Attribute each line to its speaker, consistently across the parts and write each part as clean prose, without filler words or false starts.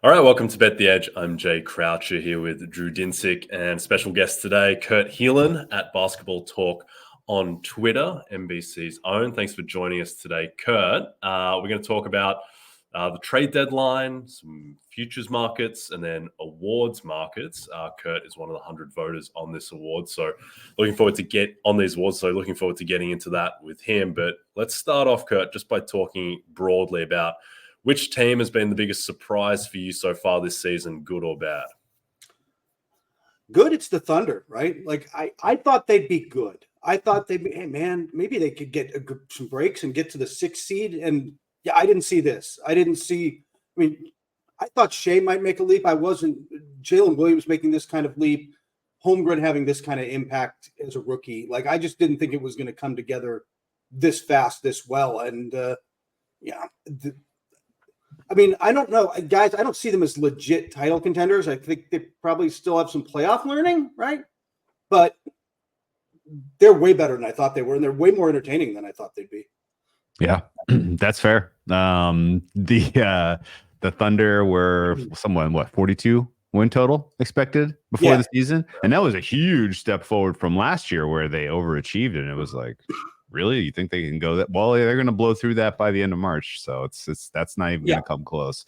Speaker 1: All right, welcome to Bet the Edge. I'm Jay Croucher here with Drew Dinsick and special guest today, Kurt Helin at Basketball Talk on Twitter, NBC's own. Thanks for joining us today, Kurt. We're going to talk about the trade deadline, some futures markets, and then awards markets. Kurt is one of the 100 voters on this award, so looking forward to looking forward to getting into that with him. But let's start off, Kurt, just by talking broadly about which team has been the biggest surprise for you so far this season, good or bad?
Speaker 2: Good, it's the Thunder, right? Like, I thought they'd be good. I thought they'd be, hey, man, maybe they could get some breaks and get to the 6th seed. And, yeah, I didn't see this. I thought Shea might make a leap. Jalen Williams making this kind of leap, Holmgren having this kind of impact as a rookie. Like, I just didn't think it was going to come together this fast, this well. And, I don't know, guys. I don't see them as legit title contenders. I think they probably still have some playoff learning, right? But they're way better than I thought they were, and they're way more entertaining than I thought they'd be.
Speaker 3: Yeah, that's fair. The Thunder were somewhat 42 win total expected before the season, and that was a huge step forward from last year where they overachieved, and it was like, really? You think they can go that? Well, they're going to blow through that by the end of March, so that's not even going to come close.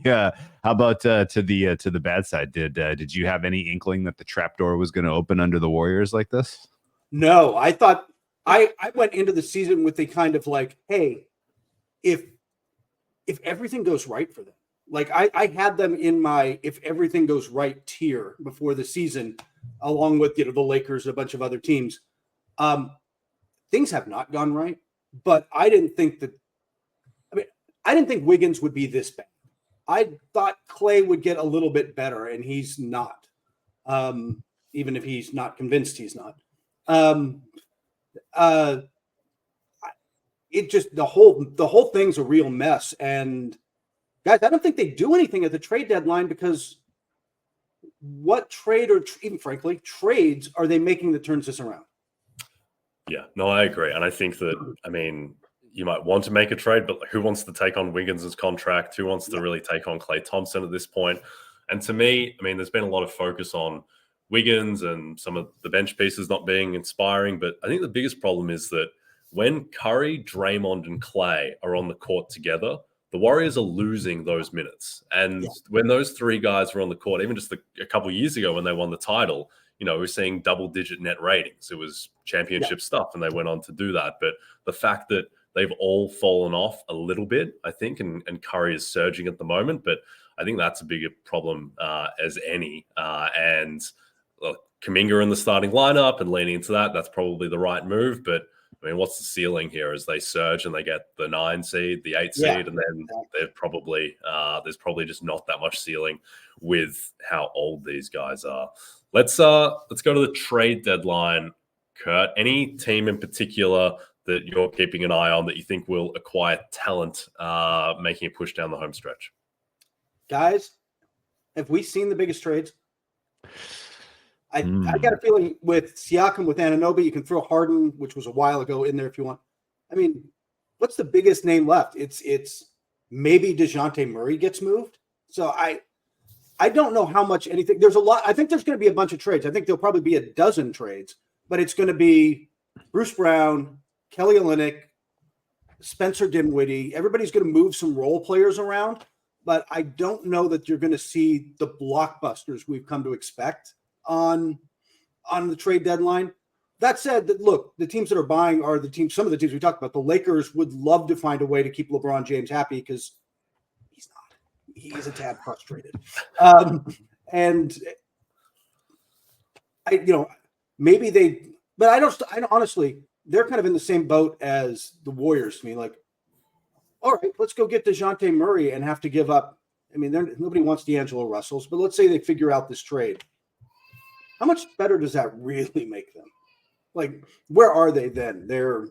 Speaker 3: How about to the bad side? Did you have any inkling that the trapdoor was going to open under the Warriors like this?
Speaker 2: No, I thought I went into the season with a kind of like, hey, if everything goes right for them, like I had them in my if everything goes right tier before the season, along with the Lakers and a bunch of other teams. Things have not gone right, but I didn't think Wiggins would be this bad. I thought Clay would get a little bit better, and he's not. Even if he's not convinced he's not. It just the whole thing's a real mess. And guys, I don't think they do anything at the trade deadline because what trade or even frankly trades are they making that turns this around?
Speaker 1: Yeah, no, I agree. And I think that, you might want to make a trade, but who wants to take on Wiggins' contract? Who wants to really take on Klay Thompson at this point? And to me, there's been a lot of focus on Wiggins and some of the bench pieces not being inspiring. But I think the biggest problem is that when Curry, Draymond, and Klay are on the court together, the Warriors are losing those minutes. And when those three guys were on the court, even just a couple of years ago when they won the title, we're seeing double-digit net ratings. It was championship stuff, and they went on to do that. But the fact that they've all fallen off a little bit, I think, and Curry is surging at the moment. But I think that's a bigger problem as any. And look, Kuminga in the starting lineup and leaning into that, that's probably the right move. But, what's the ceiling here as they surge and they get the 9 seed, the 8 seed, and then there's probably just not that much ceiling with how old these guys are. Let's go to the trade deadline, Kurt. Any team in particular that you're keeping an eye on that you think will acquire talent, making a push down the home stretch?
Speaker 2: Guys, have we seen the biggest trades? I got a feeling with Siakam, with Anunoby, you can throw Harden, which was a while ago, in there if you want. What's the biggest name left? It's maybe DeJounte Murray gets moved. So I don't know how much anything. There's a lot. I think there's going to be a bunch of trades. I think there'll probably be a dozen trades, but it's going to be Bruce Brown, Kelly Olynyk, Spencer Dinwiddie. Everybody's going to move some role players around, but I don't know that you're going to see the blockbusters we've come to expect on the trade deadline. That said, look, the teams that are buying are some of the teams we talked about. The Lakers would love to find a way to keep LeBron James happy because he's not. He's a tad frustrated. But I honestly, they're kind of in the same boat as the Warriors to me. Like, all right, let's go get DeJounte Murray and have to give up. Nobody wants D'Angelo Russells, but let's say they figure out this trade. How much better does that really make them? Like, where are they then? They're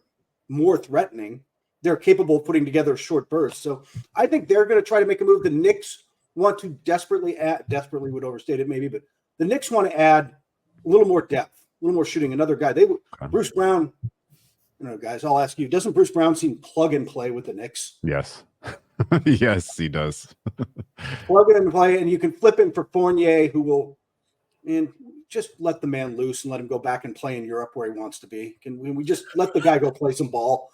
Speaker 2: more threatening. They're capable of putting together short bursts. So I think they're going to try to make a move. The Knicks want to desperately would overstate it maybe, but the Knicks want to add a little more depth, a little more shooting. Another guy. Bruce Brown, guys, I'll ask you, doesn't Bruce Brown seem plug and play with the Knicks?
Speaker 3: Yes. Yes, he does.
Speaker 2: Plug it and play, and you can flip him for Fournier, who will, and just let the man loose and let him go back and play in Europe where he wants to be. Can we just let the guy go play some ball?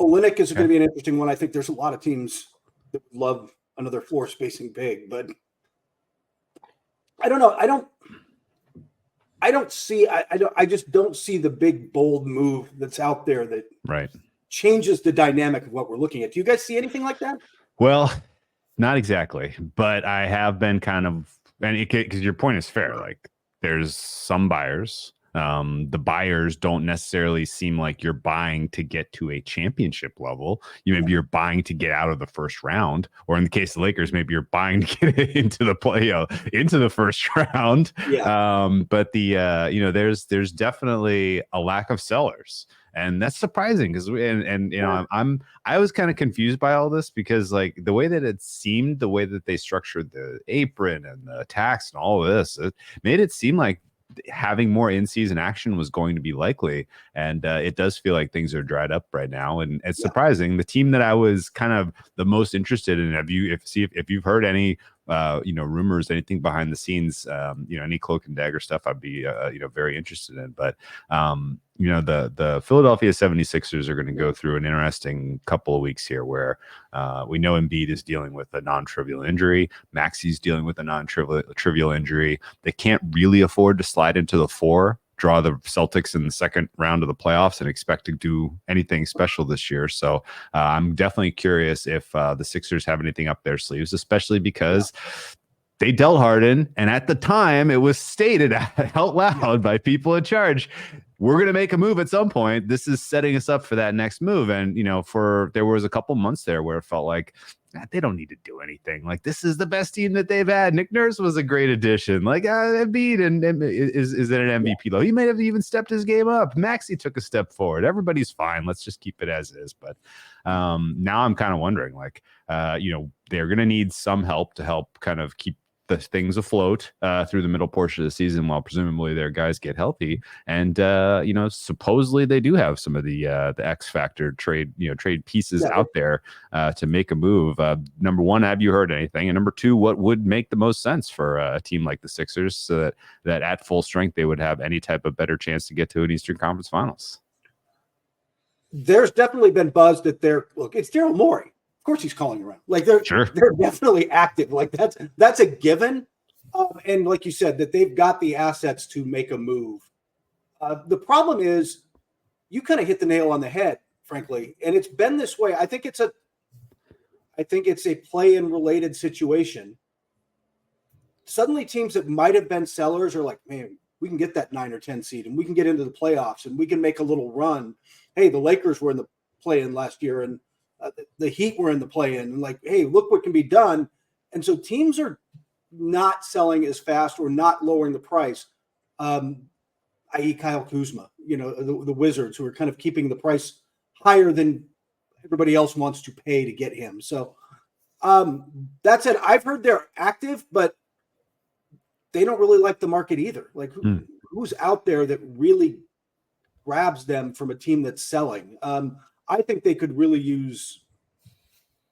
Speaker 2: Olynyk is going to be an interesting one. I think there's a lot of teams that would love another floor spacing big, but I don't know. I just don't see the big bold move that's out there that changes the dynamic of what we're looking at. Do you guys see anything like that?
Speaker 3: Well, not exactly, but I have been kind of, and because your point is fair. Like, there's some buyers. The buyers don't necessarily seem like you're buying to get to a championship level. Maybe you're buying to get out of the first round, or in the case of the Lakers, maybe you're buying to get into the into the first round. But there's definitely a lack of sellers. And that's surprising because I was kind of confused by all this because like the way that it seemed, the way that they structured the apron and the tax and all of this, it made it seem like having more in-season action was going to be likely, and it does feel like things are dried up right now, and it's surprising. The team that I was kind of the most interested in, if you've heard any rumors, anything behind the scenes, any cloak and dagger stuff, I'd be very interested in. But the Philadelphia 76ers are going to go through an interesting couple of weeks here where we know Embiid is dealing with a non-trivial injury. Maxi's dealing with a non-trivial injury. They can't really afford to slide into the 4, draw the Celtics in the second round of the playoffs and expect to do anything special this year. So I'm definitely curious if the Sixers have anything up their sleeves, especially because they dealt Harden, and at the time it was stated out loud by people in charge, we're going to make a move at some point. This is setting us up for that next move. And, there was a couple months there where it felt like they don't need to do anything. Like, this is the best team that they've had. Nick Nurse was a great addition. Like, Embiid and is at an MVP low. He may have even stepped his game up. Maxey took a step forward. Everybody's fine. Let's just keep it as is. But now I'm kind of wondering, like, they're going to need some help to help kind of keep the things afloat through the middle portion of the season while presumably their guys get healthy. And supposedly they do have some of the X factor trade pieces out there to make a move. Number one, have you heard anything? And number two, what would make the most sense for a team like the Sixers so that at full strength they would have any type of better chance to get to an Eastern Conference Finals?
Speaker 2: There's definitely been buzz that it's Daryl Morey. Of course he's calling around. Like, they're definitely active. Like, that's a given. And like you said, that they've got the assets to make a move. The problem is you kind of hit the nail on the head, frankly. And it's been this way. I think it's a play-in related situation. Suddenly teams that might have been sellers are like, man, we can get that 9 or 10 seed and we can get into the playoffs and we can make a little run. Hey, the Lakers were in the play-in last year and the Heat were in the play-in, and like, hey, look what can be done. And so teams are not selling as fast or not lowering the price, i.e. Kyle Kuzma, the Wizards, who are kind of keeping the price higher than everybody else wants to pay to get him. So that said, I've heard they're active, but they don't really like the market either. Like, who's out there that really grabs them from a team that's selling? I think they could really use,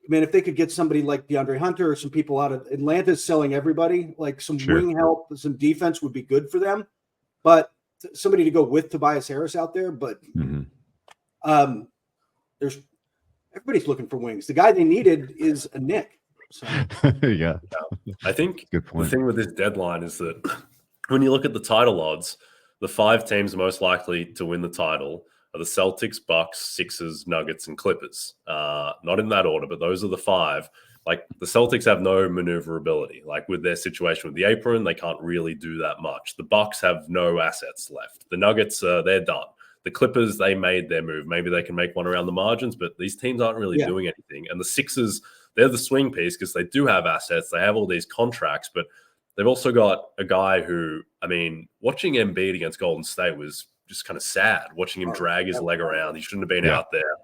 Speaker 2: if they could get somebody like DeAndre Hunter or some people out of Atlanta's selling everybody, like some wing help, some defense would be good for them. But somebody to go with Tobias Harris out there. But there's everybody's looking for wings. The guy they needed is a Nick. So.
Speaker 1: Yeah. I think the thing with this deadline is that when you look at the title odds, the 5 teams most likely to win the title are the Celtics, Bucks, Sixers, Nuggets, and Clippers. Not in that order, but those are the 5. Like, the Celtics have no maneuverability. Like, with their situation with the apron, they can't really do that much. The Bucks have no assets left. The Nuggets, they're done. The Clippers, they made their move. Maybe they can make one around the margins, but these teams aren't really doing anything. And the Sixers, they're the swing piece because they do have assets. They have all these contracts, but they've also got a guy who, watching Embiid against Golden State was just kind of sad, watching him drag his leg around. He shouldn't have been out there.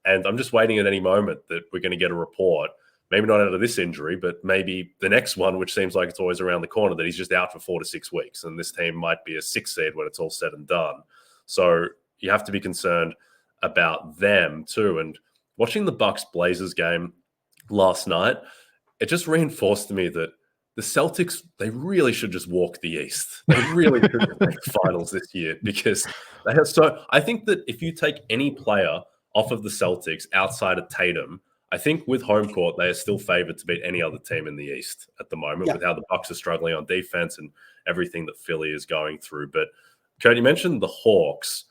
Speaker 1: And I'm just waiting at any moment that we're going to get a report, maybe not out of this injury, but maybe the next one, which seems like it's always around the corner, that he's just out for 4 to 6 weeks. And this team might be a 6 seed when it's all said and done. So you have to be concerned about them too. And watching the Bucks Blazers game last night, it just reinforced to me that the Celtics, they really should just walk the East. They really should make the finals this year because they have I think that if you take any player off of the Celtics outside of Tatum, I think with home court, they are still favored to beat any other team in the East at the moment with how the Bucks are struggling on defense and everything that Philly is going through. But Kurt, you mentioned the Hawks.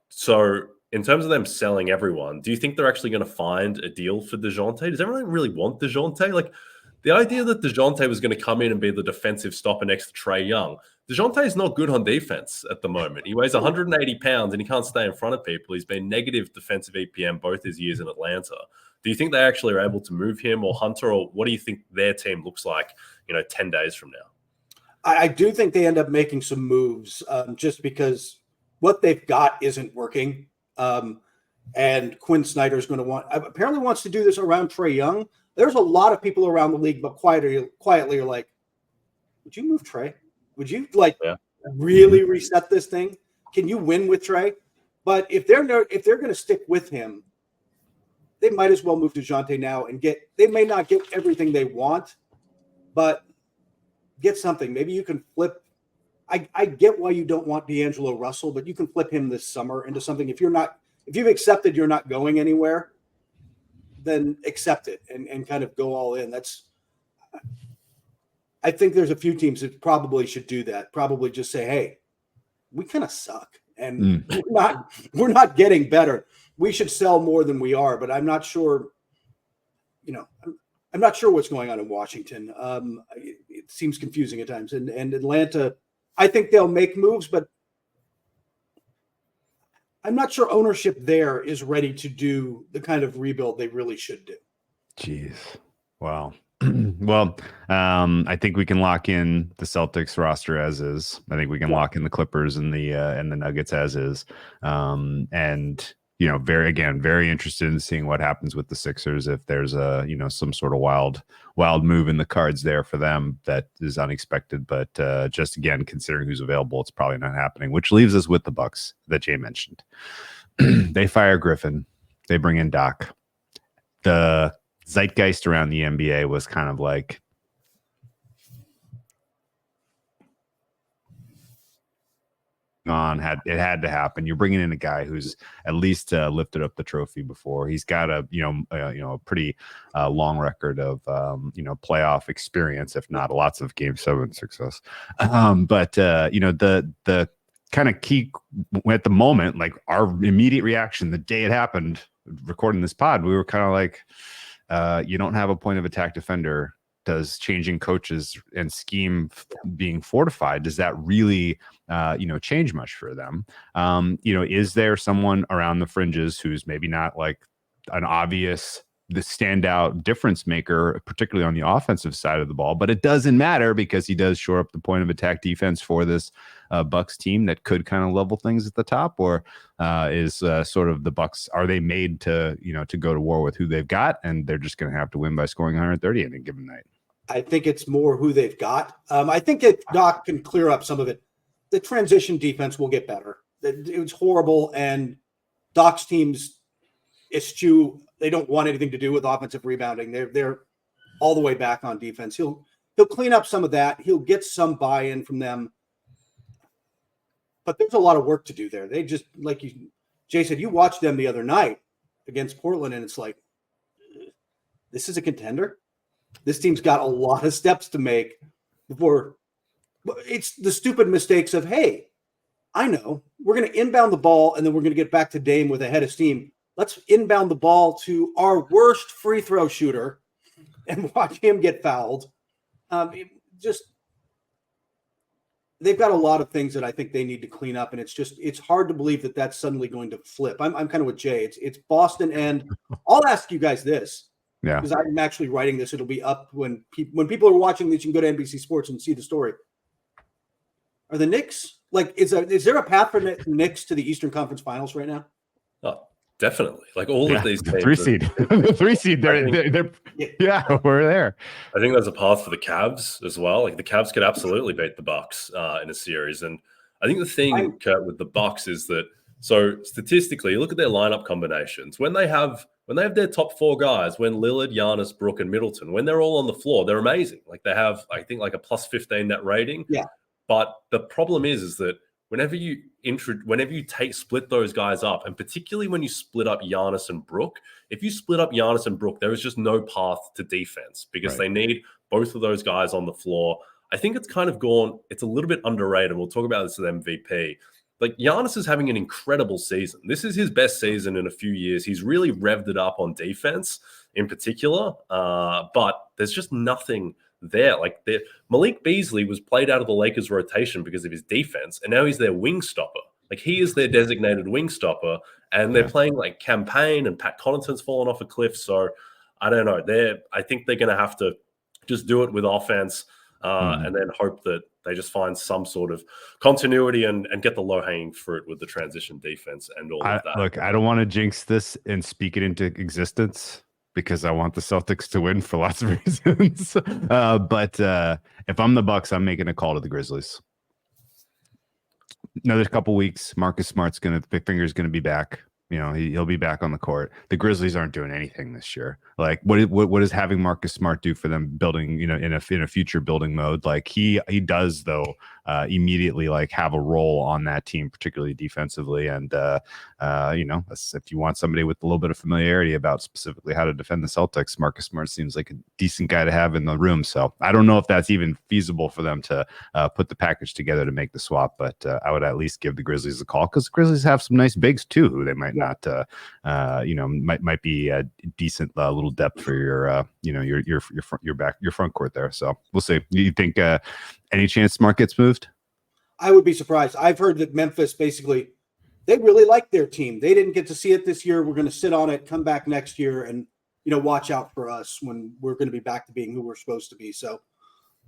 Speaker 1: So in terms of them selling everyone, do you think they're actually going to find a deal for DeJounte? Does everyone really want DeJounte? Like, the idea that DeJounte was going to come in and be the defensive stopper next to Trae Young. DeJounte is not good on defense at the moment. He weighs 180 pounds and he can't stay in front of people. He's been negative defensive EPM both his years in Atlanta. Do you think they actually are able to move him or Hunter, or what do you think their team looks like, 10 days from now?
Speaker 2: I do think they end up making some moves just because what they've got isn't working. And Quinn Snyder is going to apparently wants to do this around Trae Young. There's a lot of people around the league, but quietly are like, would you move Trae? Would you really reset this thing? Can you win with Trae? But if they're going to stick with him, they might as well move DeJounte now and they may not get everything they want, but get something. Maybe you can flip. I get why you don't want D'Angelo Russell, but you can flip him this summer into something. If you've accepted you're not going anywhere, then accept it and kind of go all in. I think there's a few teams that probably should do that. Probably just say, hey, we kind of suck and we're not getting better. We should sell more than we are, but I'm not sure, I'm not sure what's going on in Washington. It seems confusing at times. And Atlanta, I think they'll make moves, but I'm not sure ownership there is ready to do the kind of rebuild they really should do.
Speaker 3: Jeez. Wow. Well, I think we can lock in the Celtics roster as is. I think we can lock in the Clippers and the Nuggets as is. And very interested in seeing what happens with the Sixers if there's some sort of wild move in the cards there for them that is unexpected. But just again, considering who's available, it's probably not happening, which leaves us with the Bucks that Jay mentioned. They fire Griffin. They bring in Doc. The zeitgeist around the NBA was kind of like, it had to happen. You're bringing in a guy who's at least lifted up the trophy before. He's got a pretty long record of playoff experience, if not lots of Game 7 success. But the kind of key at the moment, like our immediate reaction the day it happened, recording this pod, we were kind of like, you don't have a point of attack defender. Does changing coaches and scheme being fortified, does that really change much for them? Is there someone around the fringes who's maybe not like an obvious the standout difference maker, particularly on the offensive side of the ball, but it doesn't matter because he does shore up the point of attack defense for this Bucks team that could kind of level things at the top? Or is sort of the Bucks, are they made to go to war with who they've got and they're just going to have to win by scoring 130 in a given night?
Speaker 2: I think it's more who they've got. I think that Doc can clear up some of it. The transition defense will get better. It was horrible, and Doc's teams eschew. They don't want anything to do with offensive rebounding. They're all the way back on defense. He'll clean up some of that. He'll get some buy-in from them. But there's a lot of work to do there. They just, like Jay said, you watched them the other night against Portland, and it's like, this is a contender. This team's got a lot of steps to make before. It's the stupid mistakes of, hey, I know we're going to inbound the ball and then we're going to get back to Dame with a head of steam. Let's inbound the ball to our worst free throw shooter and watch him get fouled. They've got a lot of things that I think they need to clean up, and it's hard to believe that that's suddenly going to flip. I'm kind of with Jay. It's Boston, and I'll ask you guys this. Yeah, because I'm actually writing this. It'll be up when people are watching this. You can go to NBC Sports and see the story. Are the Knicks is there a path for Knicks to the Eastern Conference Finals right now?
Speaker 1: Oh, definitely. Like all of these teams,
Speaker 3: the 3 seed, the 3 seed. They're we're there.
Speaker 1: I think there's a path for the Cavs as well. Like the Cavs could absolutely beat the Bucks in a series, and I think the thing, Kurt, with the Bucks is that so statistically, you look at their lineup combinations when they have when they have their top 4 guys, when Lillard, Giannis, Brook, and Middleton, when they're all on the floor, they're amazing. Like they have, I think, like a plus 15 net rating.
Speaker 2: Yeah.
Speaker 1: But the problem is that whenever you split those guys up, and particularly when you split up Giannis and Brook, if you split up Giannis and Brook, there is just no path to defense because they need both of those guys on the floor. I think it's a little bit underrated. We'll talk about this with MVP. Like Giannis is having an incredible season. This is his best season in a few years. He's really revved it up on defense in particular, but there's just nothing there. Like Malik Beasley was played out of the Lakers rotation because of his defense, and now he's their wing stopper. Like he is their designated wing stopper, and they're playing like Campaign, and Pat Connaughton's fallen off a cliff. So I don't know. I think they're going to have to just do it with offense and then hope that they just find some sort of continuity and get the low-hanging fruit with the transition defense and all of that.
Speaker 3: Look, I don't want to jinx this and speak it into existence because I want the Celtics to win for lots of reasons. But if I'm the Bucks, I'm making a call to the Grizzlies. Another couple weeks, Marcus Smart's finger's gonna be back. You know, he'll be back on the court. The Grizzlies aren't doing anything this year. Like, what is having Marcus Smart do for them building, you know, in a future building mode? Like he does though immediately like have a role on that team, particularly defensively. And you know, if you want somebody with a little bit of familiarity about specifically how to defend the Celtics, Marcus Smart seems like a decent guy to have in the room. So I don't know if that's even feasible for them to put the package together to make the swap, but I would at least give the Grizzlies a call because the Grizzlies have some nice bigs too, who they might not, you know, might be a decent little depth for your, you know, your front court there. So we'll see. You think any chance Smart gets moved?
Speaker 2: I would be surprised. I've heard that Memphis basically they really like their team. They didn't get to see it this year. We're going to sit on it, come back next year, and you know, watch out for us when we're going to be back to being who we're supposed to be. So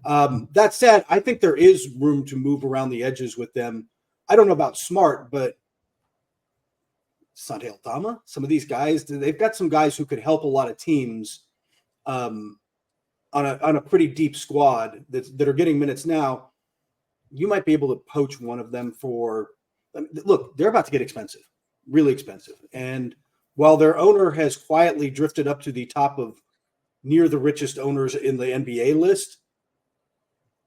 Speaker 2: that said, I think there is room to move around the edges with them. I don't know about Smart, but Sante Aldama, some of these guys, they've got some guys who could help a lot of teams on a pretty deep squad that are getting minutes now. You might be able to poach one of them for – look, they're about to get expensive, really expensive. And while their owner has quietly drifted up to the top of near the richest owners in the NBA list,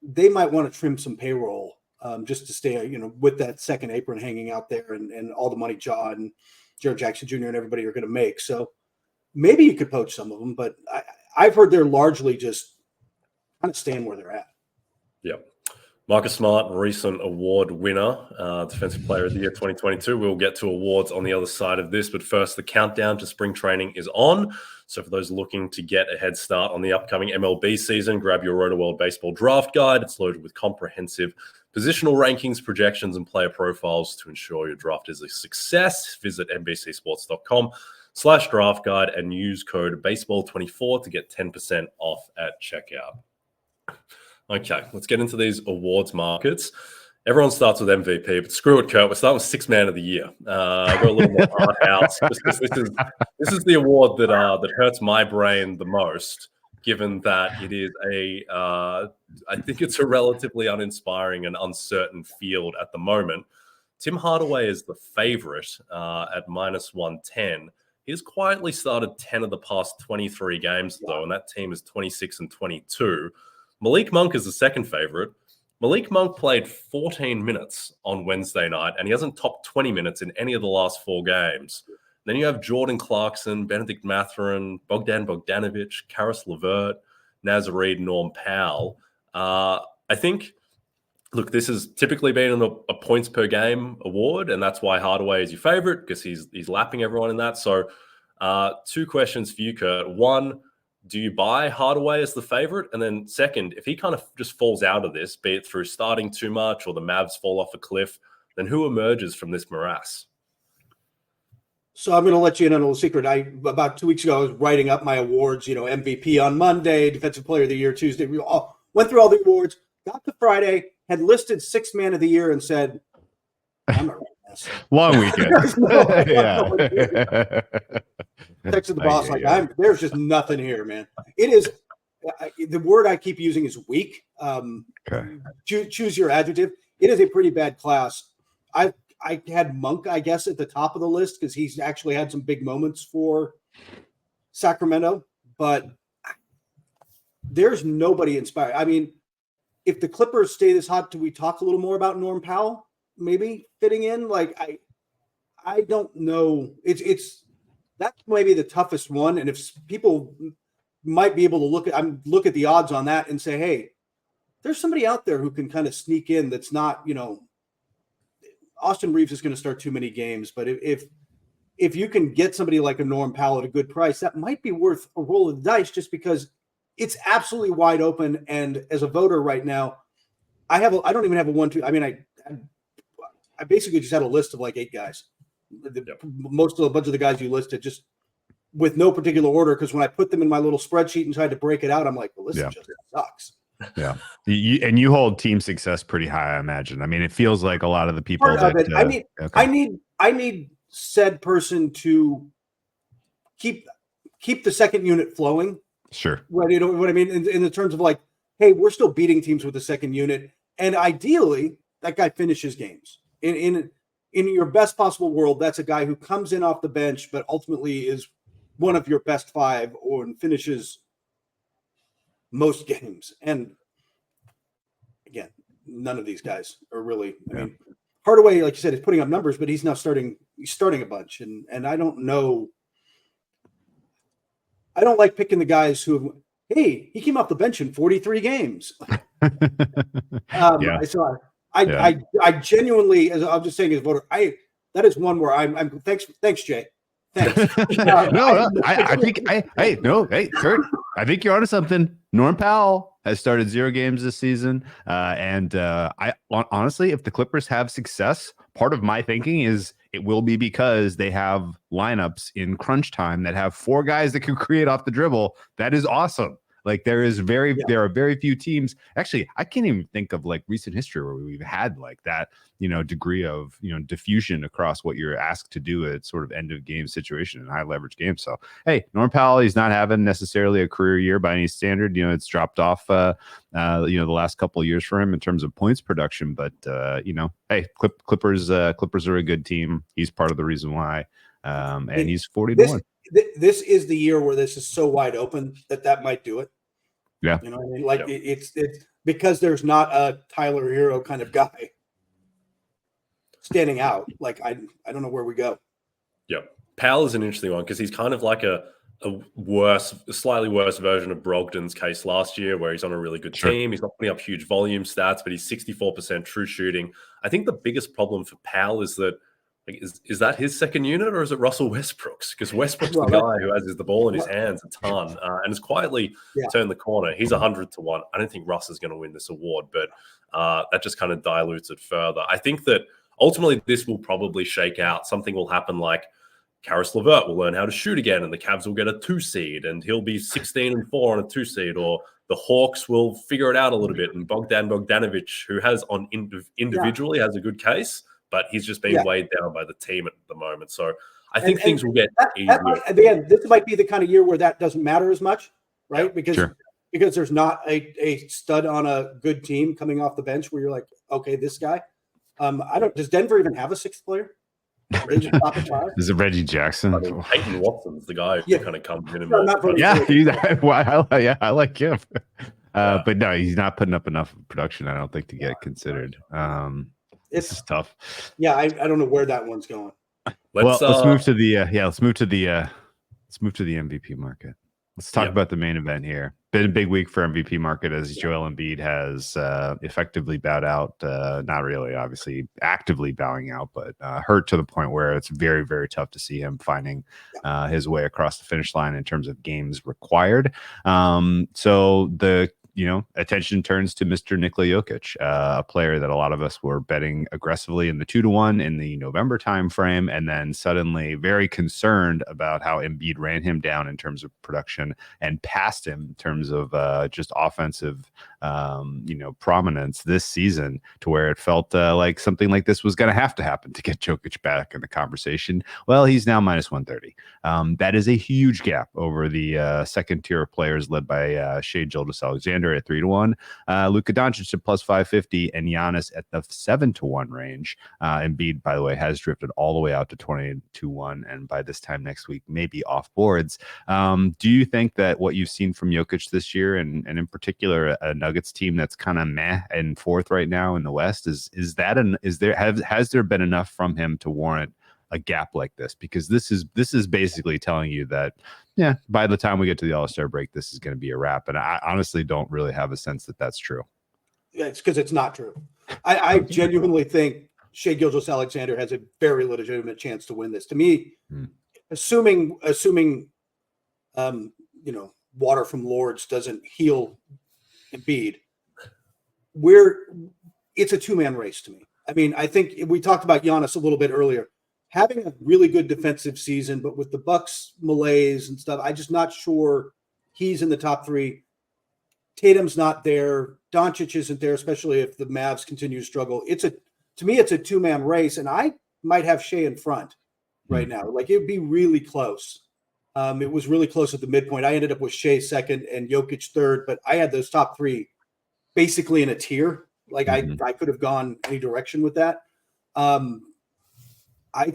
Speaker 2: they might want to trim some payroll just to stay, you know, with that second apron hanging out there and all the money Ja and Jared Jackson Jr. and everybody are going to make. So maybe you could poach some of them, but I've heard they're largely just kind of staying where they're at.
Speaker 1: Yep. Marcus Smart, recent award winner, Defensive Player of the Year 2022. We'll get to awards on the other side of this, but first, the countdown to spring training is on. So for those looking to get a head start on the upcoming MLB season, grab your RotoWorld Baseball Draft Guide. It's loaded with comprehensive positional rankings, projections, and player profiles to ensure your draft is a success. Visit NBCsports.com/draft guide and use code BASEBALL24 to get 10% off at checkout. Okay, let's get into these awards markets. Everyone starts with MVP, but screw it, Kurt. We're starting with Sixth Man of the Year. I've got a little more art house because this is the award that hurts my brain the most, given that it is I think it's a relatively uninspiring and uncertain field at the moment. Tim Hardaway is the favorite at -110. He's quietly started 10 of the past 23 games, though, and that team is 26-22. Malik Monk is the second favorite. Malik Monk played 14 minutes on Wednesday night, and he hasn't topped 20 minutes in any of the last 4 games. Then you have Jordan Clarkson, Benedict Mathurin, Bogdan Bogdanovic, Karis LeVert, Naz Reid, Norm Powell. I think, look, this has typically been a points per game award, and that's why Hardaway is your favorite, because he's lapping everyone in that. So 2 questions for you, Kurt. One, do you buy Hardaway as the favorite? And then second, if he kind of just falls out of this, be it through starting too much or the Mavs fall off a cliff, then who emerges from this morass?
Speaker 2: So I'm going to let you in on a little secret. About 2 weeks ago, I was writing up my awards, you know, MVP on Monday, Defensive Player of the Year Tuesday. We all went through all the awards, got to Friday, had listed Sixth Man of the Year and said, I'm not writing this.
Speaker 3: Long weekend.
Speaker 2: Texted the boss there's just nothing here, man. It is the word I keep using is weak.
Speaker 3: Okay.
Speaker 2: Choose your adjective. It is a pretty bad class. I had Monk, I guess, at the top of the list because he's actually had some big moments for Sacramento, but there's nobody inspired. I mean, if the Clippers stay this hot, do we talk a little more about Norm Powell maybe fitting in? Like, I don't know. It's that's maybe the toughest one. And if people might be able to look at the odds on that and say, hey, there's somebody out there who can kind of sneak in that's not, Austin Reeves is going to start too many games, but if you can get somebody like a Norm Powell at a good price, that might be worth a roll of the dice just because it's absolutely wide open. And as a voter right now, I don't even have a 1-2. I mean, I basically just had a list of like 8 guys. Most of a bunch of the guys you listed just with no particular order. Cause when I put them in my little spreadsheet and tried to break it out, I'm like, well, this just sucks.
Speaker 3: Yeah. You hold team success pretty high, I imagine. I mean, it feels like a lot of the people
Speaker 2: I need said person to keep the second unit flowing.
Speaker 3: Sure.
Speaker 2: Right. You know what I mean? In the terms of like, hey, we're still beating teams with the second unit. And ideally that guy finishes games in your best possible world. That's a guy who comes in off the bench, but ultimately is one of your best 5 or finishes most games. And again, none of these guys are really, I mean, Hardaway, like you said, is putting up numbers, but he's starting a bunch. And I don't know. I don't like picking the guys who, hey, he came off the bench in 43 games. So I genuinely, as I'm just saying as a voter, that is one where I'm thanks, Jay. Thanks.
Speaker 3: Kurt, I think you're onto something. Norm Powell has started 0 games this season. And I honestly, if the Clippers have success, part of my thinking is it will be because they have lineups in crunch time that have 4 guys that can create off the dribble. That is awesome. Like there are very few teams. Actually, I can't even think of like recent history where we've had like that, degree of, diffusion across what you're asked to do at sort of end of game situation in high leverage games. So, hey, Norm Powell, he's not having necessarily a career year by any standard. It's dropped off, the last couple of years for him in terms of points production. But, hey, Clippers are a good team. He's part of the reason why. And he's 40-1.
Speaker 2: This is the year where this is so wide open that might do it.
Speaker 3: Yeah.
Speaker 2: You know what I mean? Like it's because there's not a Tyler Hero kind of guy standing out. Like I don't know where we go.
Speaker 1: Yeah. Powell is an interesting one because he's kind of like a slightly worse version of Brogdon's case last year, where he's on a really good team. He's not putting up huge volume stats, but he's 64% true shooting. I think the biggest problem for Powell is that, like, is that his second unit or is it Russell Westbrook's? Because Westbrook's the guy who has the ball in his hands a ton and has quietly turned the corner. He's 100-1. I don't think Russ is going to win this award, but that just kind of dilutes it further. I think that ultimately this will probably shake out. Something will happen like Karis LeVert will learn how to shoot again and the Cavs will get a 2 seed and he'll be 16-4 on a 2 seed, or the Hawks will figure it out a little bit and Bogdanovic, who has on individually has a good case, but he's just being weighed down by the team at the moment. So I think things will get easier.
Speaker 2: Again, this might be the kind of year where that doesn't matter as much, right? Because there's not a stud on a good team coming off the bench where you're like, okay, this guy. Does Denver even have a 6th player?
Speaker 3: Is it Reggie Jackson?
Speaker 1: I mean, Peyton Watson's the guy who kind of comes in and
Speaker 3: I like him. But no, he's not putting up enough production, I don't think, to get considered. It's just tough.
Speaker 2: Yeah, I don't know where that one's going.
Speaker 3: Let's move to the MVP market. Let's talk about the main event here. Been a big week for MVP market as Joel Embiid has effectively bowed out. Not really, obviously, actively bowing out, but hurt to the point where it's very, very tough to see him finding his way across the finish line in terms of games required. So the attention turns to Mr. Nikola Jokic, a player that a lot of us were betting aggressively in the 2-1 in the November timeframe, and then suddenly very concerned about how Embiid ran him down in terms of production and passed him in terms of just offensive prominence this season to where it felt like something like this was going to happen to get Jokic back in the conversation. Well, he's now minus 130. That is a huge gap over the second tier of players led by Shai Gilgeous-Alexander at 3-1, Luka Doncic at plus 550, and Giannis at the 7-1 range. Embiid, by the way, has drifted all the way out to 20-1, and by this time next week, maybe off boards. Do you think that what you've seen from Jokic this year, and in particular a Nuggets team that's kind of meh and fourth right now in the West, has there been enough from him to warrant a gap like this? Because this is basically telling you that, yeah, by the time we get to the All-Star break, this is going to be a wrap. And I honestly don't really have a sense that that's true.
Speaker 2: Yeah, it's because it's not true. I genuinely think Shai Gilgeous-Alexander has a very legitimate chance to win this. To me, assuming water from Lords doesn't heal Embiid, it's a two-man race to me. I mean, I think we talked about Giannis a little bit earlier. Having a really good defensive season, but with the Bucks malaise and stuff, I'm just not sure he's in the top three. Tatum's not there. Doncic isn't there, especially if the Mavs continue to struggle. To me, it's a two-man race, and I might have Shai in front right now. Like, it would be really close. It was really close at the midpoint. I ended up with Shai second and Jokic third, but I had those top three basically in a tier. Like, I could have gone any direction with that. I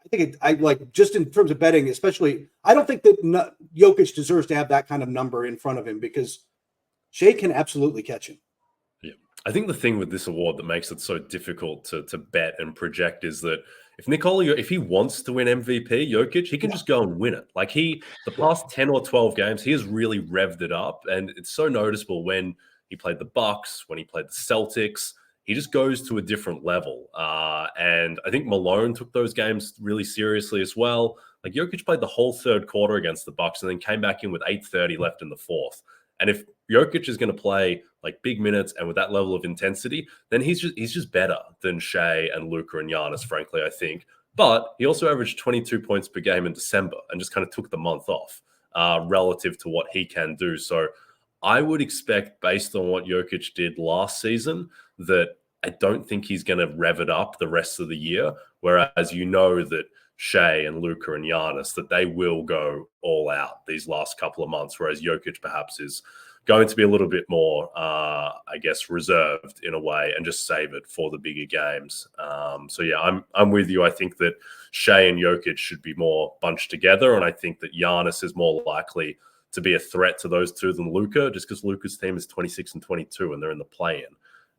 Speaker 2: think just in terms of betting, especially, I don't think that Jokic deserves to have that kind of number in front of him because Shai can absolutely catch him.
Speaker 1: Yeah. I think the thing with this award that makes it so difficult to bet and project is that if Nikola, if he wants to win MVP, Jokic, he can just go and win it. Like the past 10 or 12 games, he has really revved it up. And it's so noticeable when he played the Bucks, when he played the Celtics, he just goes to a different level. And I think Malone took those games really seriously as well. Like Jokic played the whole third quarter against the Bucks and then came back in with 8:30 left in the fourth. And if Jokic is going to play like big minutes and with that level of intensity, then he's just better than Shai and Luka and Giannis, frankly, I think. But he also averaged 22 points per game in December and just kind of took the month off relative to what he can do. So I would expect, based on what Jokic did last season, that I don't think he's going to rev it up the rest of the year. Whereas that Shai and Luka and Giannis, that they will go all out these last couple of months, whereas Jokic perhaps is going to be a little bit more, reserved in a way and just save it for the bigger games. So yeah, I'm with you. I think that Shai and Jokic should be more bunched together, and I think that Giannis is more likely to be a threat to those two than Luka, just because Luka's team is 26 and 22 and they're in the play-in.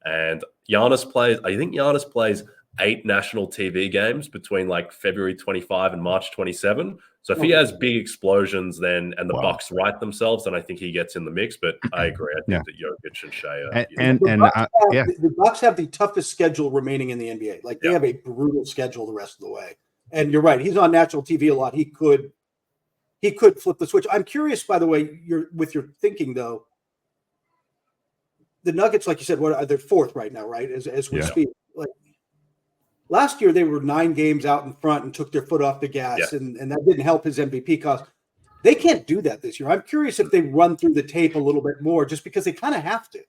Speaker 1: And I think Giannis plays 8 national TV games between like February 25 and March 27. So if he has big explosions and the Bucks right themselves, then I think he gets in the mix. But I agree. I think that Jokic and Shai
Speaker 2: the Bucks have the toughest schedule remaining in the NBA. Like they have a brutal schedule the rest of the way. And you're right. He's on national TV a lot. He could flip the switch. I'm curious, by the way, with your thinking though. The Nuggets, like you said, they're fourth right now, right? As we speak. Like last year, they were 9 games out in front and took their foot off the gas, and that didn't help his MVP cause. They can't do that this year. I'm curious if they run through the tape a little bit more, just because they kind of have to.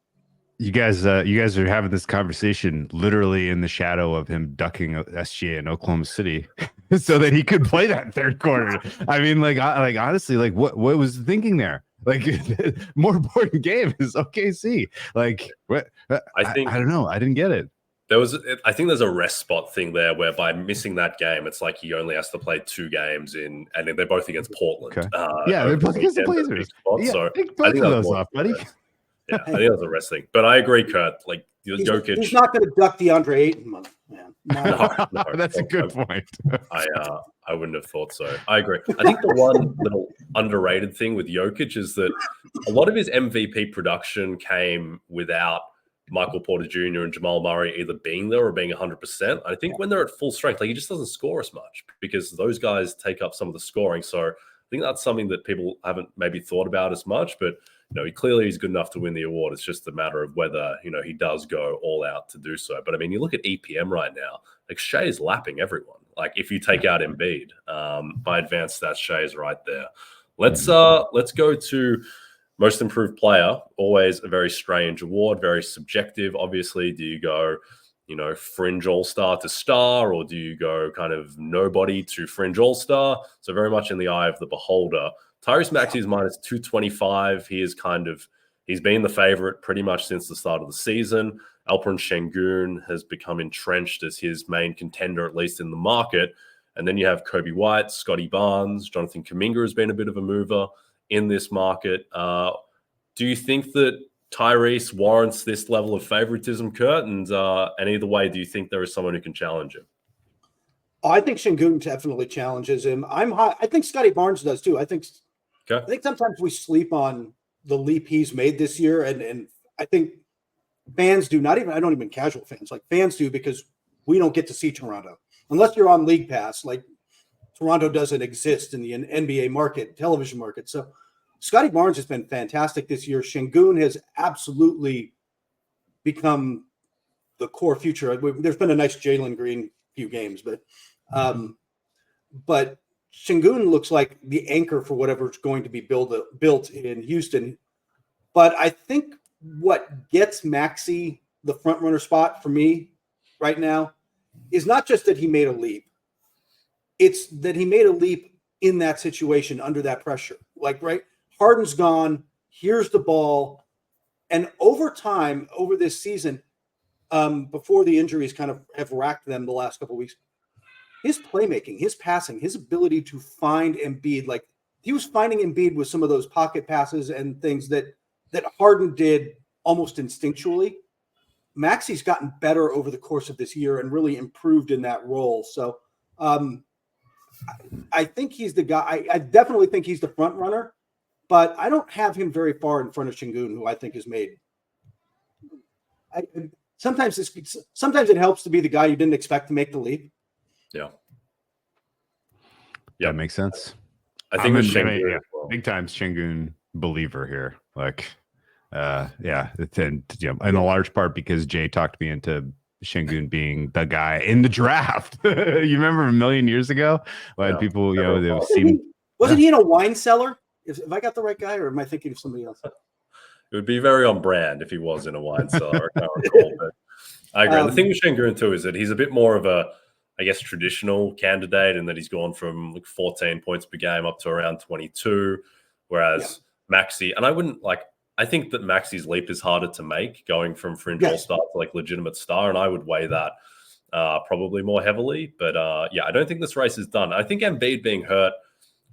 Speaker 3: You guys are having this conversation literally in the shadow of him ducking SGA in Oklahoma City, so that he could play that third quarter. I mean, honestly, what was the thinking there? Like, more important game is OKC. Like, what? I don't know. I didn't get it.
Speaker 1: I think there's a rest spot thing there whereby missing that game, it's like he only has to play 2 games and they're both against Portland.
Speaker 3: Okay. They're both against the Blazers.
Speaker 1: So
Speaker 3: take both of those off, buddy.
Speaker 1: Yeah, I think that's a rest thing. But I agree, Kurt. Like Jokic,
Speaker 2: he's not going to duck DeAndre Ayton, man.
Speaker 1: No,
Speaker 3: that's a good point.
Speaker 1: I wouldn't have thought so. I agree. I think the one little underrated thing with Jokic is that a lot of his MVP production came without Michael Porter Jr. and Jamal Murray either being there or being 100%. I think when they're at full strength, he just doesn't score as much because those guys take up some of the scoring. So I think that's something that people haven't maybe thought about as much, but he clearly is good enough to win the award. It's just a matter of whether, he does go all out to do so. But I mean, you look at EPM right now, like Shai is lapping everyone. Like if you take out Embiid, by advanced stats, Shai is right there. Let's go to most improved player, always a very strange award, very subjective. Obviously, do you go, fringe all-star to star, or do you go kind of nobody to fringe all-star? So very much in the eye of the beholder. Tyrese Maxey is minus 225. He's been the favorite pretty much since the start of the season. Alperen Şengün has become entrenched as his main contender, at least in the market. And then you have Kobe White, Scotty Barnes, Jonathan Kuminga has been a bit of a mover in this market. Do you think that Tyrese warrants this level of favoritism, Kurt? And either way, do you think there is someone who can challenge him?
Speaker 2: I think Şengün definitely challenges him. I'm high. I think Scotty Barnes does too. I think sometimes we sleep on the leap he's made this year, and I think fans do. I don't even casual fans, like fans do, because we don't get to see Toronto unless you're on League Pass. Like Toronto doesn't exist in the NBA market, television market. So Scotty Barnes has been fantastic this year. Şengün has absolutely become the core future. There's been a nice Jalen Green few games, but Şengün looks like the anchor for whatever's going to be built in Houston. But I think what gets Maxey the front runner spot for me right now is not just that he made a leap. It's that he made a leap in that situation under that pressure. Like, right, Harden's gone, here's the ball. And over time, over this season, before the injuries kind of have racked them the last couple of weeks, his playmaking, his passing, his ability to find Embiid, like he was finding Embiid with some of those pocket passes and things that Harden did almost instinctually. Maxey's gotten better over the course of this year and really improved in that role. So I think he's the guy. I definitely think he's the front runner, but I don't have him very far in front of Şengün, who I think has made. Sometimes it helps to be the guy you didn't expect to make the leap.
Speaker 1: Yeah.
Speaker 3: That makes sense.
Speaker 1: I think
Speaker 3: big time Şengün believer here. Like, in a large part because Jay talked me into Şengün being the guy in the draft. You remember a million years ago when people, they've seen.
Speaker 2: Wasn't he in a wine cellar? If I got the right guy, or am I thinking of somebody else?
Speaker 1: It would be very on brand if he was in a wine cellar. I can't recall, but I agree. The thing with Şengün too is that he's a bit more of a, I guess, traditional candidate, in that he's gone from like 14 points per game up to around 22, whereas Maxey, and I think that Maxey's leap is harder to make, going from fringe all-star to like legitimate star, and I would weigh that probably more heavily. But I don't think this race is done. I think Embiid being hurt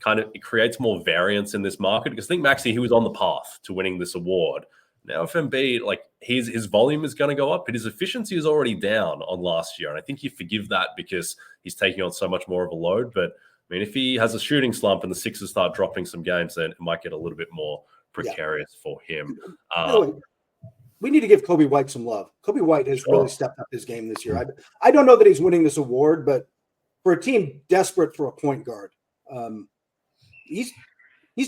Speaker 1: it creates more variance in this market, because I think Maxey, he was on the path to winning this award. Now, if Embiid, like his volume is going to go up, but his efficiency is already down on last year. And I think you forgive that because he's taking on so much more of a load. But I mean, if he has a shooting slump and the Sixers start dropping some games, then it might get a little bit more precarious for him.
Speaker 2: We need to give Kobe White some love. Kobe White has really stepped up his game this year. I don't know that he's winning this award, but for a team desperate for a point guard, he's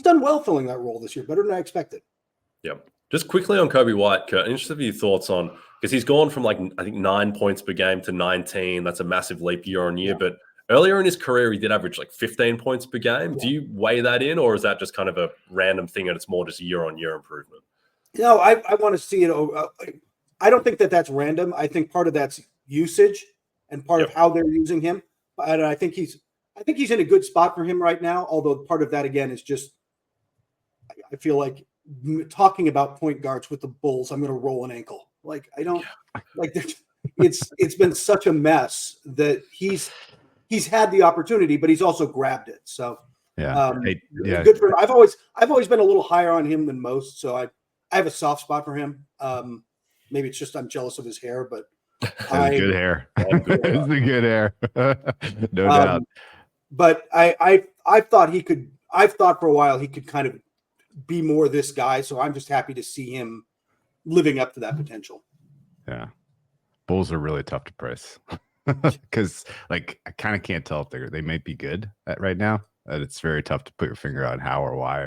Speaker 2: done well filling that role this year, better than I expected.
Speaker 1: Yep. Just quickly on Kobe White, Kurt, interested in your thoughts on, because he's gone from I think 9 points per game to 19. That's a massive leap year on year. But earlier in his career, he did average 15 points per game. Do you weigh that in, or is that just kind of a random thing and it's more just a year on year improvement?
Speaker 2: No, I want to see it. I don't think that's random. I think part of that's usage and part of how they're using him. And I think he's in a good spot for him right now. Although part of that again is just, I feel like talking about point guards with the Bulls, I'm going to roll an ankle. It's been such a mess that he's had the opportunity, but he's also grabbed it. So good for him. I've always been a little higher on him than most. So I have a soft spot for him. Maybe it's just I'm jealous of his hair, but
Speaker 3: good hair. It's the good hair. No doubt.
Speaker 2: But I've thought for a while he could kind of be more this guy. So I'm just happy to see him living up to that potential.
Speaker 3: Yeah. Bulls are really tough to price because I kind of can't tell if they might be good right now. It's very tough to put your finger on how or why,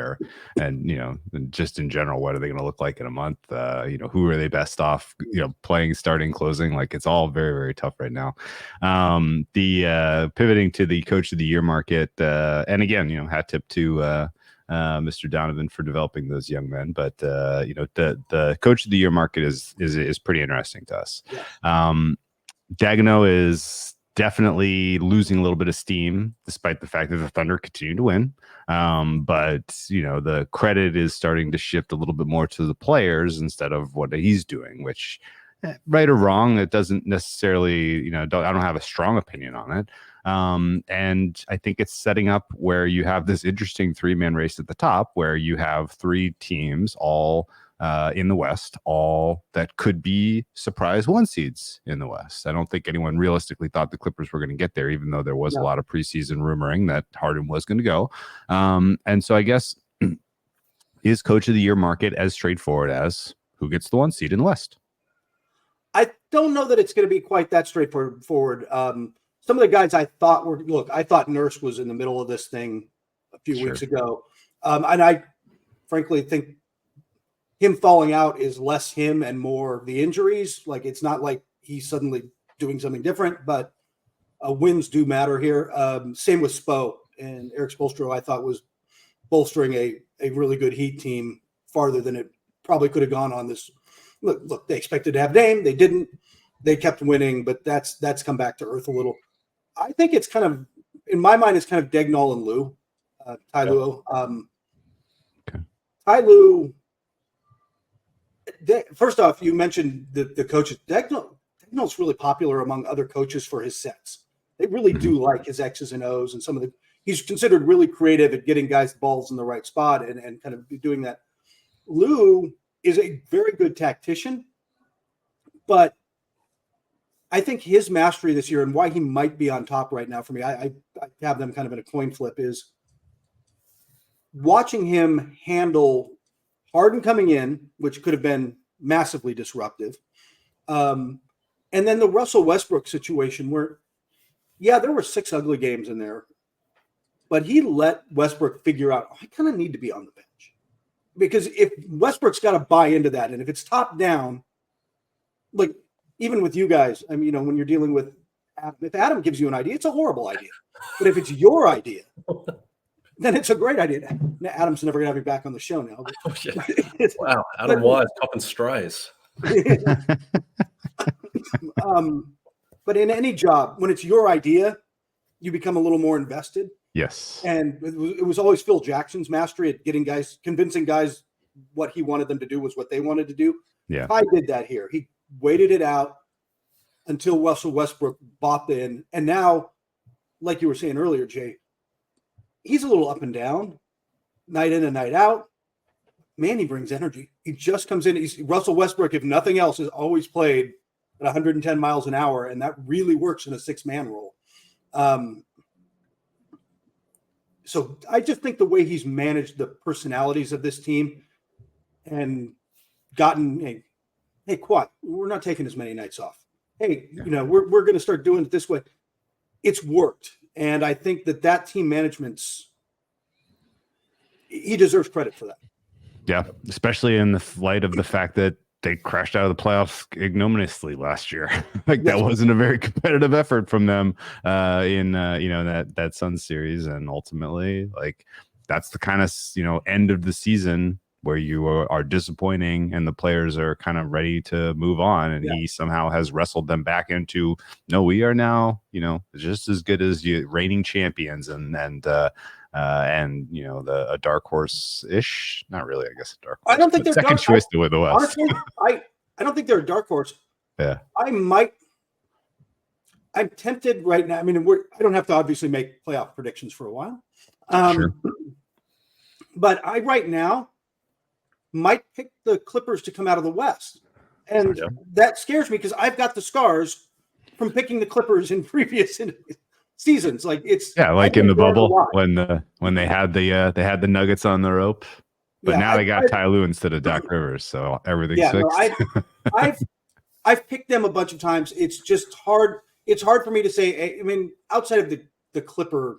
Speaker 3: and just in general, what are they going to look like in a month? Who are they best off, playing, starting, closing? It's all very, very tough right now. The pivoting to the coach of the year market, and again, hat tip to Mr. Donovan, for developing those young men. But the coach of the year market is pretty interesting to us.
Speaker 2: Yes.
Speaker 3: Daigneault is definitely losing a little bit of steam, despite the fact that the Thunder continue to win. But the credit is starting to shift a little bit more to the players instead of what he's doing, which, right or wrong, it doesn't necessarily, I don't have a strong opinion on it. And I think it's setting up where you have this interesting 3-man race at the top, where you have 3 teams all in the West, all that could be surprise 1 seeds in the West. I don't think anyone realistically thought the Clippers were going to get there, even though there was a lot of preseason rumoring that Harden was going to go. And so I guess, is coach of the year market as straightforward as who gets the 1 seed in the West?
Speaker 2: I don't know that it's going to be quite that straightforward. Some of the guys I thought I thought Nurse was in the middle of this thing a few weeks ago. And I frankly think him falling out is less him and more the injuries. Like, it's not like he's suddenly doing something different, but wins do matter here. Same with Spo, and Eric Spoelstra, I thought, was bolstering a really good Heat team farther than it probably could have gone on this. Look, they expected to have Dame. They didn't. They kept winning, but that's come back to earth a little. I think it's kind of, in my mind, it's kind of Daigneault and Lue, Ty Lue. Ty Lue, first off, you mentioned the coaches. Daigneault's really popular among other coaches for his sets. They really do like his X's and O's, and he's considered really creative at getting guys' balls in the right spot and kind of doing that. Lue is a very good tactician, but I think his mastery this year and why he might be on top right now for me, I have them kind of in a coin flip, is watching him handle Harden coming in, which could have been massively disruptive. And then the Russell Westbrook situation where, there were 6 ugly games in there, but he let Westbrook figure out, I kind of need to be on the bench. Because if Westbrook's got to buy into that, and if it's top down, like even with you guys, I mean, when you're dealing with Adam, if Adam gives you an idea, it's a horrible idea. But if it's your idea, then it's a great idea. Now, Adam's never going to have you back on the show now. But,
Speaker 1: wow, Adam Wise copping strays.
Speaker 2: But in any job, when it's your idea, you become a little more invested.
Speaker 3: Yes.
Speaker 2: And it was always Phil Jackson's mastery at convincing guys what he wanted them to do was what they wanted to do.
Speaker 3: Yeah.
Speaker 2: I did that here. He waited it out until Russell Westbrook bopped in. And now, like you were saying earlier, Jay, he's a little up and down, night in and night out. Man, he brings energy. He just comes in. Russell Westbrook, if nothing else, has always played at 110 miles an hour, and that really works in a 6-man role. So I just think the way he's managed the personalities of this team and gotten, hey, Quad, we're not taking as many nights off. Hey, we're going to start doing it this way. It's worked. And I think that team management's, he deserves credit for that.
Speaker 3: Yeah, especially in the light of the fact that they crashed out of the playoffs ignominiously last year. That wasn't a very competitive effort from them in that Suns series, and ultimately, that's the kind of end of the season where you are disappointing and the players are kind of ready to move on, and he somehow has wrestled them back into we are now just as good as you reigning champions and a dark horse ish, not really, I guess a dark horse.
Speaker 2: I don't think they're
Speaker 3: second choice to win the West.
Speaker 2: Honestly, I don't think they're a dark horse.
Speaker 3: Yeah,
Speaker 2: I'm tempted right now. I mean, I don't have to obviously make playoff predictions for a while,
Speaker 3: sure.
Speaker 2: But I right now might pick the Clippers to come out of the West, and that scares me because I've got the scars from picking the Clippers in previous seasons. Like
Speaker 3: in the bubble when they had the Nuggets on the rope, but now they got Ty Lue instead of Doc Rivers, so everything's fixed.
Speaker 2: I've picked them a bunch of times. It's just hard. It's hard for me to say. I mean, outside of the Clipper,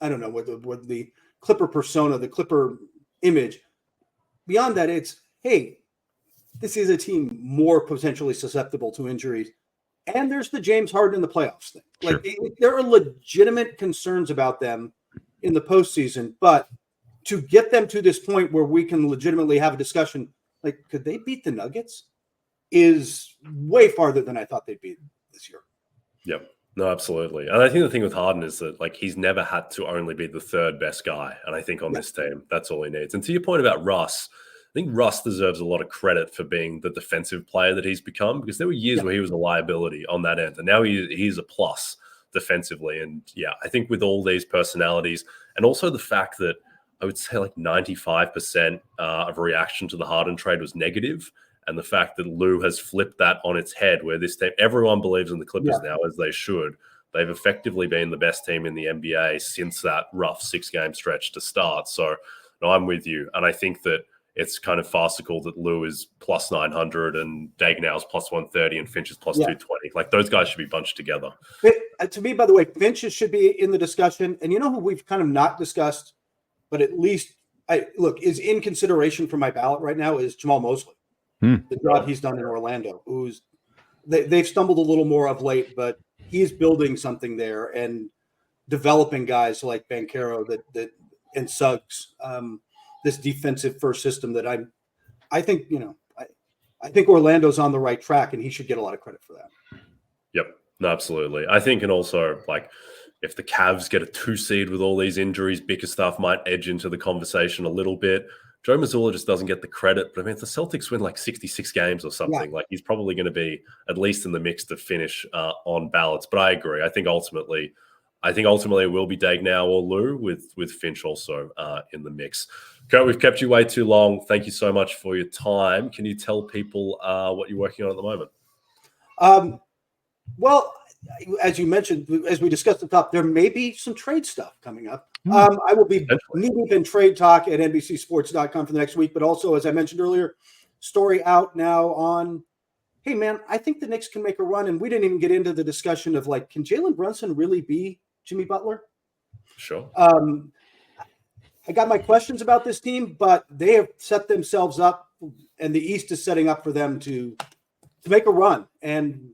Speaker 2: I don't know what the Clipper persona, the Clipper image. Beyond that, it's this is a team more potentially susceptible to injuries. And there's the James Harden in the playoffs thing. There are legitimate concerns about them in the postseason, but to get them to this point where we can legitimately have a discussion, like, could they beat the Nuggets, is way farther than I thought they'd be this year.
Speaker 1: Yep. No, absolutely. And I think the thing with Harden is that, like, he's never had to only be the third best guy. And I think on this team, that's all he needs. And to your point about Russ, I think Russ deserves a lot of credit for being the defensive player that he's become, because there were years where he was a liability on that end. And now he's a plus defensively. And yeah, I think with all these personalities, and also the fact that I would say like 95% of reaction to the Harden trade was negative. And the fact that Lou has flipped that on its head, where this team, everyone believes in the Clippers now, as they should. They've effectively been the best team in the NBA since that rough 6-game stretch to start. So no, I'm with you. And I think that it's kind of farcical that Lou is plus 900 and Dagnow's plus 130 and Finch is plus 220. Like, those guys should be bunched together.
Speaker 2: To me, by the way, Finch should be in the discussion. And you know who we've kind of not discussed, but at least is in consideration for my ballot right now, is Jamal Mosley. The job he's done in Orlando. They've stumbled a little more of late, but he's building something there and developing guys like Banchero and Suggs. This defensive first system that I think Orlando's on the right track, and he should get a lot of credit for that.
Speaker 1: Yep, no, absolutely. I think, and also, like, if the Cavs get a 2 seed with all these injuries, Bickerstaff might edge into the conversation a little bit. Joe Mazzulla just doesn't get the credit. But I mean, if the Celtics win like 66 games or something, like, he's probably going to be at least in the mix to finish on ballots. But I agree. I think ultimately it will be Dagnow or Lou, with Finch also in the mix. Kurt, we've kept you way too long. Thank you so much for your time. Can you tell people what you're working on at the moment?
Speaker 2: Well, as you mentioned, as we discussed at the top, there may be some trade stuff coming up. I will be knee-deep in trade talk at NBCSports.com for the next week. But also, as I mentioned earlier, story out now on, hey, man, I think the Knicks can make a run. And we didn't even get into the discussion of, like, can Jalen Brunson really be Jimmy Butler?
Speaker 1: Sure.
Speaker 2: I got my questions about this team, but they have set themselves up, and the East is setting up for them to make a run. And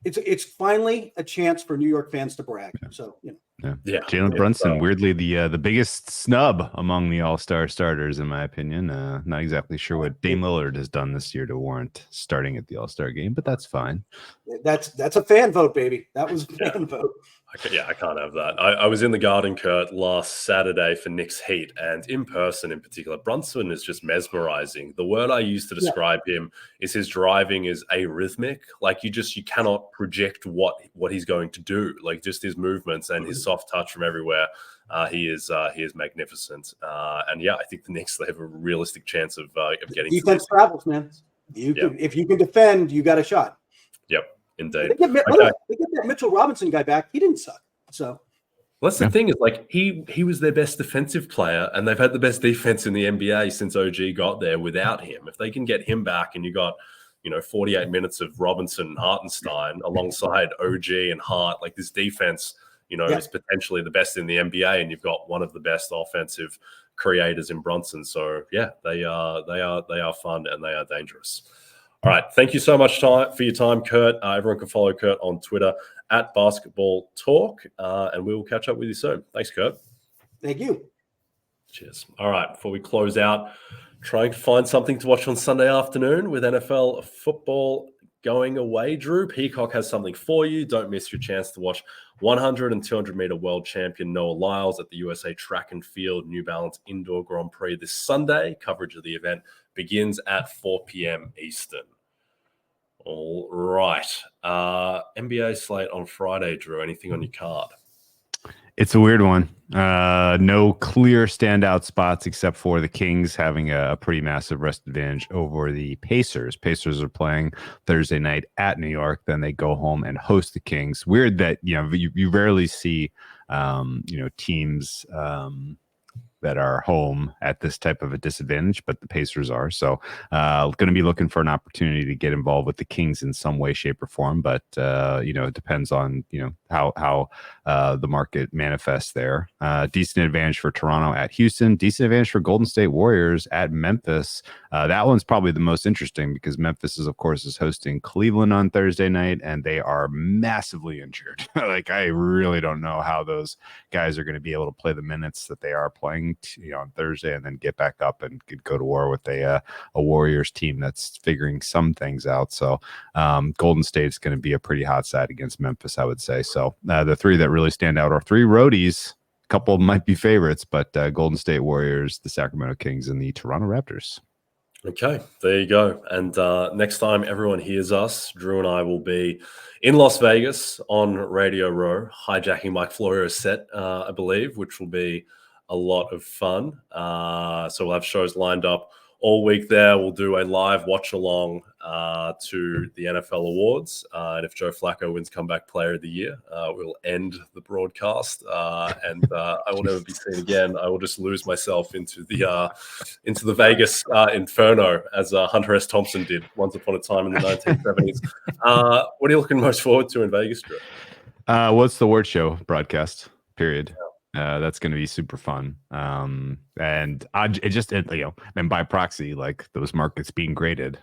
Speaker 2: it's finally a chance for New York fans to brag. So,
Speaker 3: Jalen Brunson, weirdly the biggest snub among the All-Star starters, in my opinion. Not exactly sure what Dame Lillard has done this year to warrant starting at the All-Star game, but that's fine.
Speaker 2: That's a fan vote, baby. That was a fan vote.
Speaker 1: I can't have that. I was in the Garden, Kurt, last Saturday for Knicks Heat, and in person in particular, Brunson is just mesmerizing. The word I use to describe him is his driving is arrhythmic. Like, you cannot project what he's going to do. Like, just his movements and his soft touch from everywhere. He is magnificent. And yeah, I think the Knicks, they have a realistic chance of getting
Speaker 2: defense travels, man. If you can defend, you got a shot.
Speaker 1: Yep. Indeed.
Speaker 2: They get that Mitchell Robinson guy back. He didn't suck. So
Speaker 1: that's the thing, is, like, he was their best defensive player, and they've had the best defense in the NBA since OG got there without him. If they can get him back, and you got 48 minutes of Robinson and Hartenstein alongside OG and Hart, like, this defense is potentially the best in the NBA, and you've got one of the best offensive creators in Brunson. So yeah, they are fun, and they are dangerous. All right. Thank you so much for your time, Kurt. Everyone can follow Kurt on Twitter at Basketball Talk, and we will catch up with you soon. Thanks, Kurt.
Speaker 2: Thank you.
Speaker 1: Cheers. All right. Before we close out, trying to find something to watch on Sunday afternoon with NFL football going away, Drew. Peacock has something for you. Don't miss your chance to watch 100 and 200 meter world champion Noah Lyles at the USA Track and Field New Balance Indoor Grand Prix this Sunday. Coverage of the event begins at 4 p.m. Eastern. All right. NBA slate on Friday, Drew. Anything on your card?
Speaker 3: It's a weird one. No clear standout spots except for the Kings having a pretty massive rest advantage over the Pacers. Pacers are playing Thursday night at New York. Then they go home and host the Kings. Weird that you rarely see teams that are home at this type of a disadvantage, but the Pacers are. So going to be looking for an opportunity to get involved with the Kings in some way, shape, or form. But it depends on how the market manifests there. Decent advantage for Toronto at Houston. Decent advantage for Golden State Warriors at Memphis. That one's probably the most interesting because Memphis is hosting Cleveland on Thursday night, and they are massively injured. Like, I really don't know how those guys are going to be able to play the minutes that they are playing on Thursday and then get back up and could go to war with a Warriors team that's figuring some things out. So Golden State's going to be a pretty hot side against Memphis, I would say. So the three that really stand out are three roadies. A couple might be favorites, but Golden State Warriors, the Sacramento Kings, and the Toronto Raptors.
Speaker 1: Okay, there you go. And next time everyone hears us, Drew and I will be in Las Vegas on Radio Row, hijacking Mike Florio's set, I believe, which will be a lot of fun. So we'll have shows lined up all week there. We'll do a live watch along to the NFL awards. And if Joe Flacco wins Comeback Player of the Year, we'll end the broadcast. And I will never be seen again. I will just lose myself into the Vegas inferno as Hunter S. Thompson did once upon a time in the 1970s. What are you looking most forward to in Vegas, Drew?
Speaker 3: What's the award show broadcast? Period. That's going to be super fun. And and by proxy, like those markets being graded,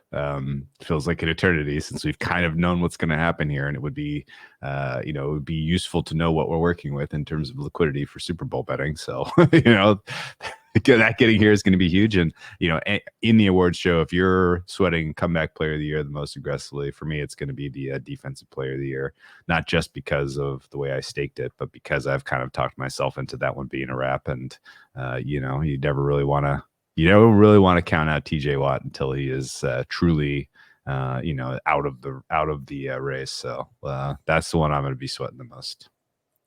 Speaker 3: feels like an eternity since we've kind of known what's going to happen here. And it would be, it would be useful to know what we're working with in terms of liquidity for Super Bowl betting. So, that getting here is going to be huge. And, in the awards show, if you're sweating Comeback Player of the Year the most aggressively, for me, it's going to be the Defensive Player of the Year, not just because of the way I staked it, but because I've kind of talked myself into that one being a wrap. And, you never really want to count out TJ Watt until he is truly, out of the race. So that's the one I'm going to be sweating the most.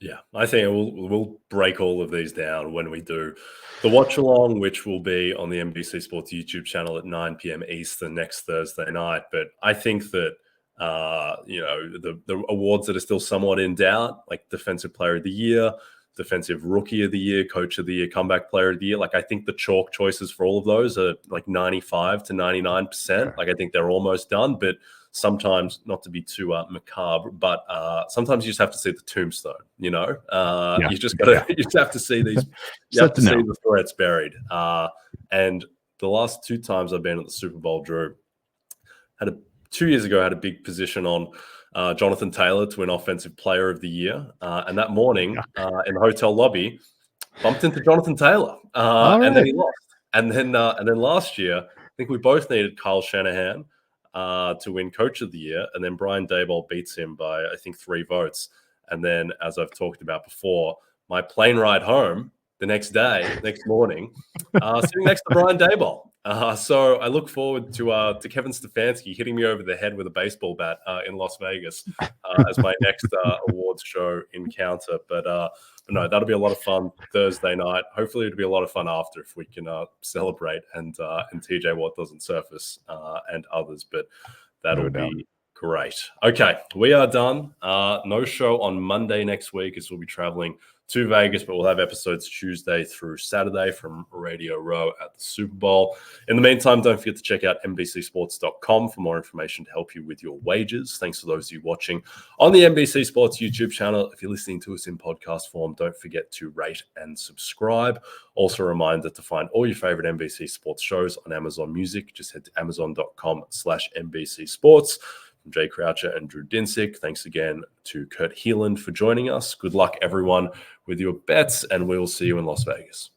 Speaker 1: Yeah, I think we'll break all of these down when we do the watch along, which will be on the NBC Sports YouTube channel at 9 p.m. Eastern next Thursday night. But I think that the awards that are still somewhat in doubt, like Defensive Player of the Year, Defensive Rookie of the Year, Coach of the Year, Comeback Player of the Year. Like, I think the chalk choices for all of those are like 95 to 99%. Like, I think they're almost done, but sometimes, not to be too macabre, but sometimes you just have to see the tombstone, You just have to see these, you have to see the threats buried. And the last two times I've been at the Super Bowl, Drew, 2 years ago, I had a big position on Jonathan Taylor to win Offensive Player of the Year. And that morning in the hotel lobby, bumped into Jonathan Taylor. And then he lost. And then last year, I think we both needed Kyle Shanahan to win Coach of the Year. And then Brian Daboll beats him by, I think, 3 votes. And then, as I've talked about before, my plane ride home the next morning, sitting next to Brian Daboll. So I look forward to Kevin Stefanski hitting me over the head with a baseball bat in Las Vegas as my next awards show encounter. But no, that'll be a lot of fun Thursday night. Hopefully, it'll be a lot of fun after if we can celebrate and TJ Watt doesn't surface and others. But that'll be great. Okay, we are done. No show on Monday next week as we'll be traveling to Vegas, but we'll have episodes Tuesday through Saturday from Radio Row at the Super Bowl. In the meantime, don't forget to check out NBCSports.com for more information to help you with your wagers. Thanks to those of you watching on the NBC Sports YouTube channel. If you're listening to us in podcast form, don't forget to rate and subscribe. Also a reminder to find all your favorite NBC Sports shows on Amazon Music. Just head to amazon.com/NBC Sports. From Jay Croucher and Drew Dinsick. Thanks again to Kurt Helin for joining us. Good luck, everyone, with your bets, and we will see you in Las Vegas.